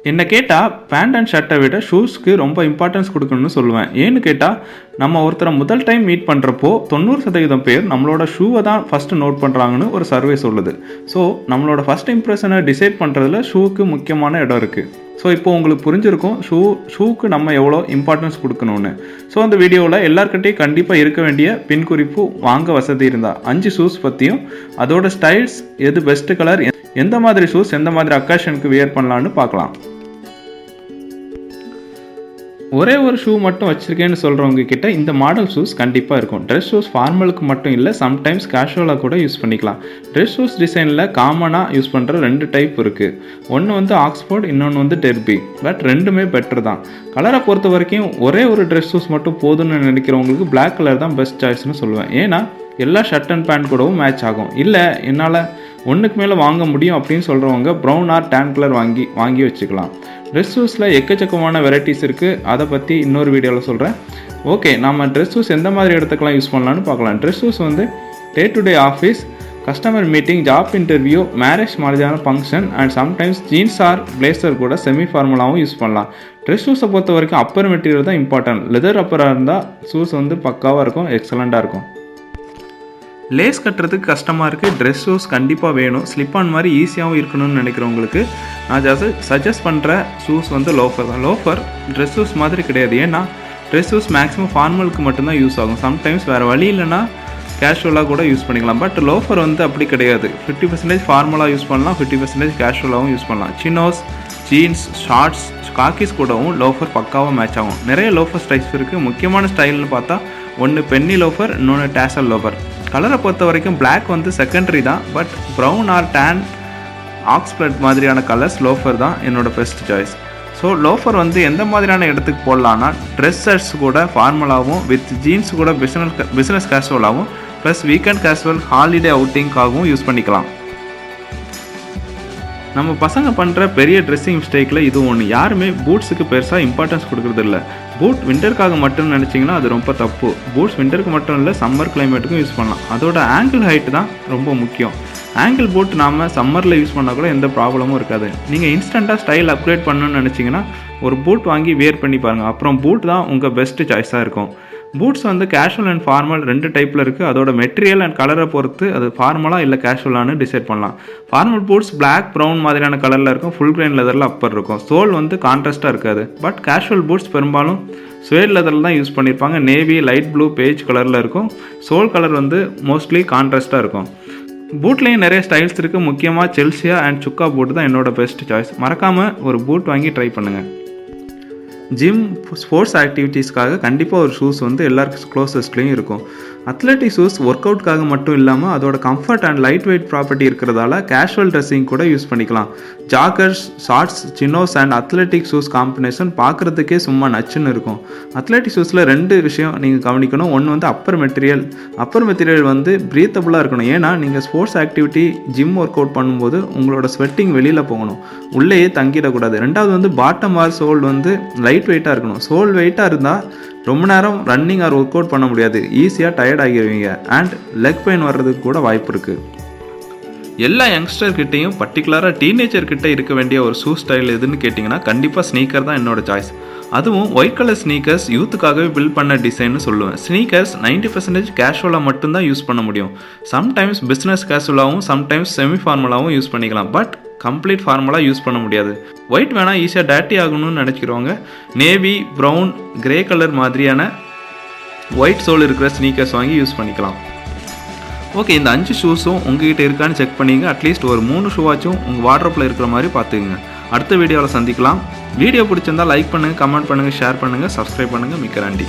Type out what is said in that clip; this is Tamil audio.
என்ன கேட்டால் பேண்ட் அண்ட் ஷர்ட்டை விட ஷூஸ்க்கு ரொம்ப இம்பார்ட்டன்ஸ் கொடுக்கணும்னு சொல்லுவேன். ஏன்னு கேட்டால் நம்ம ஒருத்தரை முதல் டைம் மீட் பண்ணுறப்போ 90% பேர் நம்மளோட ஷூவை தான் ஃபஸ்ட்டு நோட் பண்ணுறாங்கன்னு ஒரு சர்வே சொல்லுது. ஸோ நம்மளோட ஃபஸ்ட் இம்ப்ரெஷனை டிசைட் பண்ணுறதுல ஷூவுக்கு முக்கியமான இடம் இருக்குது. ஸோ இப்போ உங்களுக்கு புரிஞ்சிருக்கும் ஷூவுக்கு நம்ம எவ்வளோ இம்பார்ட்டன்ஸ் கொடுக்கணும்னு. ஸோ அந்த வீடியோவில் எல்லாருக்கிட்டையும் கண்டிப்பாக இருக்க வேண்டிய பின் குறிப்பு வாங்க வசதி இருந்தால் 5 ஷூஸ் பற்றியும் அதோட ஸ்டைல்ஸ், எது பெஸ்ட்டு கலர், எந்த மாதிரி ஷூஸ் எந்த மாதிரி அக்கேஷனுக்கு வியர் பண்ணலான்னு பார்க்கலாம். ஒரே ஒரு ஷூ மட்டும் வச்சுருக்கேன்னு சொல்கிறவங்க கிட்ட இந்த மாடல் ஷூஸ் கண்டிப்பாக இருக்கும். ட்ரெஸ் ஷூஸ் ஃபார்மலுக்கு மட்டும் இல்லை, சம்டைம்ஸ் கேஷுவலாக கூட யூஸ் பண்ணிக்கலாம். ட்ரெஸ் ஷூஸ் டிசைனில் காமனாக யூஸ் பண்ணுற 2 டைப் இருக்குது. ஒன்று வந்து ஆக்ஸ்போர்ட், இன்னொன்று வந்து டெர்பி. பட் ரெண்டுமே பெட்டர் தான். கலரை பொறுத்த வரைக்கும் ஒரே ஒரு ட்ரெஸ் ஷூஸ் மட்டும் போதும்னு நினைக்கிறவங்களுக்கு பிளாக் கலர் தான் பெஸ்ட் சாய்ஸ்னு சொல்லுவேன். ஏன்னா எல்லா ஷர்ட் அண்ட் பேண்ட் கூடவும் மேட்ச் ஆகும். இல்லை என்னால் ஒன்றுக்கு மேலே வாங்க முடியும் அப்படின்னு சொல்கிறவங்க ப்ரௌன் ஆர் டேன் கலர் வாங்கி வச்சுக்கலாம். ட்ரெஸ் ஷூஸில் எக்கச்சக்கமான வெரைட்டிஸ் இருக்குது. அதை பற்றி இன்னொரு வீடியோவில் சொல்கிறேன். ஓகே, நம்ம ட்ரெஸ் ஷூஸ் எந்த மாதிரி இடத்துக்கெல்லாம் யூஸ் பண்ணலான்னு பார்க்கலாம். ட்ரெஸ் ஷூஸ் வந்து day to day office, customer meeting, job interview, marriage மாதிரியான function and sometimes jeans or blazer கூட செமி ஃபார்மலாகவும் யூஸ் பண்ணலாம். ட்ரெஸ் ஷூஸை பொறுத்த வரைக்கும் அப்பர் மெட்டீரியல் தான் இம்பார்ட்டன்ட். லெதர் அப்பராக இருந்தால் ஷூஸ் வந்து பக்காவாக இருக்கும், எக்ஸலண்ட்டாக இருக்கும். லேஸ் கட்டுறதுக்கு கஷ்டமாக இருக்குது, ட்ரெஸ் ஷூஸ் கண்டிப்பாக வேணும். ஸ்லிப் ஆன் மாதிரி ஈஸியாகவும் இருக்கணும்னு நினைக்கிறவங்களுக்கு நான் சஜஸ்ட் பண்ணுற ஷூஸ் வந்து லோஃபர் தான். லோஃபர் ட்ரெஸ் ஷூஸ் மாதிரி கிடையாது. ஏன்னா ட்ரெஸ் ஷூஸ் மேக்ஸிமம் ஃபார்மலுக்கு மட்டும்தான் யூஸ் ஆகும். சம்டைம்ஸ் வேறு வழி இல்லைன்னா கேஷுவலாக கூட யூஸ் பண்ணிக்கலாம். பட் லோஃபர் வந்து அப்படி கிடையாது. 50% ஃபார்மலாக யூஸ் பண்ணலாம், 50% கேஷுவலாகவும் யூஸ் பண்ணலாம். சினோஸ், ஜீன்ஸ், ஷார்ட்ஸ், காக்கீஸ் கூடவும் லோஃபர் பக்காவாக மேட்ச் ஆகும். நிறைய லோஃபர் ஸ்டைல்ஸ் இருக்குது. முக்கியமான ஸ்டைல்னு பார்த்தா ஒன்று பென்னி லோஃபர், இன்னொன்று டேசல் லோஃபர். கலரை பொறுத்த வரைக்கும் பிளாக் வந்து செகண்டரி தான். பட் ப்ரௌன் ஆர் டேன், ஆக்ஸ்பிளட் மாதிரியான கலர்ஸ் லோஃபர் தான் என்னோட பெஸ்ட் சாய்ஸ். ஸோ லோஃபர் வந்து எந்த மாதிரியான இடத்துக்கு போடலான்னா ட்ரெஸ் ஷர்ட்ஸ் கூட ஃபார்மலாகவும், வித் ஜீன்ஸ் கூட பிஸ்னஸ் கேஷுவலாகவும், ப்ளஸ் வீக்கெண்ட் கேஷுவல், ஹாலிடே அவுட்டிங்காகவும் யூஸ் பண்ணிக்கலாம். நம்ம பசங்க பண்ணுற பெரிய ட்ரெஸ்ஸிங் மிஸ்டேக்கில் இது ஒன்று. யாருமே பூட்ஸுக்கு பெருசாக இம்பார்ட்டன்ஸ் கொடுக்குறது இல்லை. பூட் விண்டருக்காக மட்டும் நினச்சிங்கன்னா அது ரொம்ப தப்பு. பூட்ஸ் விண்டருக்கு மட்டும் இல்லை, சம்மர் கிளைமேட்டுக்கும் யூஸ் பண்ணலாம். அதோட ஆங்கிள் ஹைட்டு தான் ரொம்ப முக்கியம். ஆங்கிள் பூட் நாம் சம்மரில் யூஸ் பண்ணால் கூட எந்த ப்ராப்ளமும் இருக்காது. நீங்கள் இன்ஸ்டண்ட்டாக ஸ்டைல் அப்கிரேட் பண்ணணும்னு நினச்சிங்கன்னா ஒரு பூட் வாங்கி வியர் பண்ணி பாருங்கள். அப்புறம் பூட் தான் உங்கள் பெஸ்ட்டு சாய்ஸாக இருக்கும். பூட்ஸ் வந்து கேஷுவல் அண்ட் ஃபார்மல் 2 டைப்பில் இருக்குது. அதோட மெட்டீரியல் அண்ட் கலரை பொறுத்து அது ஃபார்மலாக இல்லை கேஷுவலானு டிசைட் பண்ணலாம். ஃபார்மல் பூட்ஸ் பிளாக், ப்ரௌன் மாதிரியான கலரில் இருக்கும். ஃபுல் கிரெயின் லெதரில் அப்பர் இருக்கும். சோல் வந்து கான்ட்ராஸ்ட்டாக இருக்காது. பட் கேஷுவல் பூட்ஸ் பெரும்பாலும் ஸ்வேட் லெதரில் தான் யூஸ் பண்ணியிருப்பாங்க. நேவி, லைட் ப்ளூ, பேஜ் கலரில் இருக்கும். சோல் கலர் வந்து மோஸ்ட்லி கான்ட்ராஸ்ட்டாக இருக்கும். பூட்லேயும் நிறைய ஸ்டைல்ஸ் இருக்குது. முக்கியமாக செல்சியா அண்ட் சுக்கா பூட் தான் என்னோட பெஸ்ட் சாய்ஸ். மறக்காமல் ஒரு பூட் வாங்கி ட்ரை பண்ணுங்கள். ஜிம், ஸ்போர்ட்ஸ் ஆக்டிவிட்டீஸ்க்காக கண்டிப்பாக ஒரு ஷூஸ் வந்து எல்லாருக்கும் க்ளோசஸ்ட்லேயும் இருக்கும். அத்லெட்டிக் ஷூஸ் ஒர்க் அவுட்காக மட்டும் இல்லாமல் அதோட comfort and light weight property இருக்கிறதால கேஷுவல் ட்ரெஸ்ஸிங் கூட யூஸ் பண்ணிக்கலாம். Joggers, shorts, chinos and athletic shoes combination பார்க்குறதுக்கே சும்மா நச்சுன்னு இருக்கும். அத்லெட்டிக் ஷூஸில் 2 விஷயம் நீங்கள் கவனிக்கணும். ஒன்று வந்து அப்பர் மெட்டீரியல் வந்து ப்ரீத்தபுளாக இருக்கணும். ஏன்னா நீங்கள் sports activity, gym work out பண்ணும்போது உங்களோட ஸ்வெட்டிங் வெளியில் போகணும், உள்ளேயே தங்கிடக்கூடாது. 2வது வந்து பாட்டம் ஆர் சோல் வந்து லைட் வெயிட்டாக இருக்கணும். சோல் வெயிட்டாக இருந்தால் ரொம்ப நேரம் ரன்னிங் ஆர் ஒர்க் அவுட் பண்ண முடியாது, ஈஸியாக டயர்ட் ஆகிடுவீங்க. அண்ட் லெக் பெயின் வர்றதுக்கு கூட வாய்ப்பு இருக்குது. எல்லா யங்ஸ்டர்கிட்டையும், பர்டிகுலராக டீனேஜர் கிட்ட இருக்க வேண்டிய ஒரு ஷூ ஸ்டைல் எதுன்னு கேட்டிங்கன்னா கண்டிப்பாக ஸ்னீக்கர் தான் என்னோட சாய்ஸ். அதுவும் ஒயிட் கலர் ஸ்னீக்கர்ஸ் யூத்துக்காகவே பில்ட் பண்ண டிசைன்னு சொல்லுவேன். ஸ்னீக்கர்ஸ் 90% கேஷுவலாக மட்டும்தான் யூஸ் பண்ண முடியும். சம்டைம்ஸ் பிஸ்னஸ் கேஷுவலாகவும், சம்டைம்ஸ் செமி ஃபார்மலாகவும் யூஸ் பண்ணிக்கலாம். பட் கம்ப்ளீட் ஃபார்மலாக யூஸ் பண்ண முடியாது. ஒயிட் வேணால் ஈஸியாக டேட்டி ஆகணும்னு நினச்சிக்கிறவங்க நேவி, ப்ரௌன், கிரே கலர் மாதிரியான ஒயிட் சோல் இருக்கிற ஸ்னீக்கர்ஸ் வாங்கி யூஸ் பண்ணிக்கலாம். ஓகே, இந்த 5 ஷூஸும் உங்ககிட்ட இருக்கான்னு செக் பண்ணிங்க. அட்லீஸ்ட் ஒரு 3 ஷூவாச்சும் உங்கள் வார்ட்ரோப்பில் இருக்கிற மாதிரி பார்த்துக்குங்க. அடுத்த வீடியோவில் சந்திக்கலாம். வீடியோ பிடிச்சிருந்தால் லைக் பண்ணுங்கள், கமெண்ட் பண்ணுங்கள், ஷேர் பண்ணுங்கள், சப்ஸ்கிரைப் பண்ணுங்கள். மிக்க நன்றி.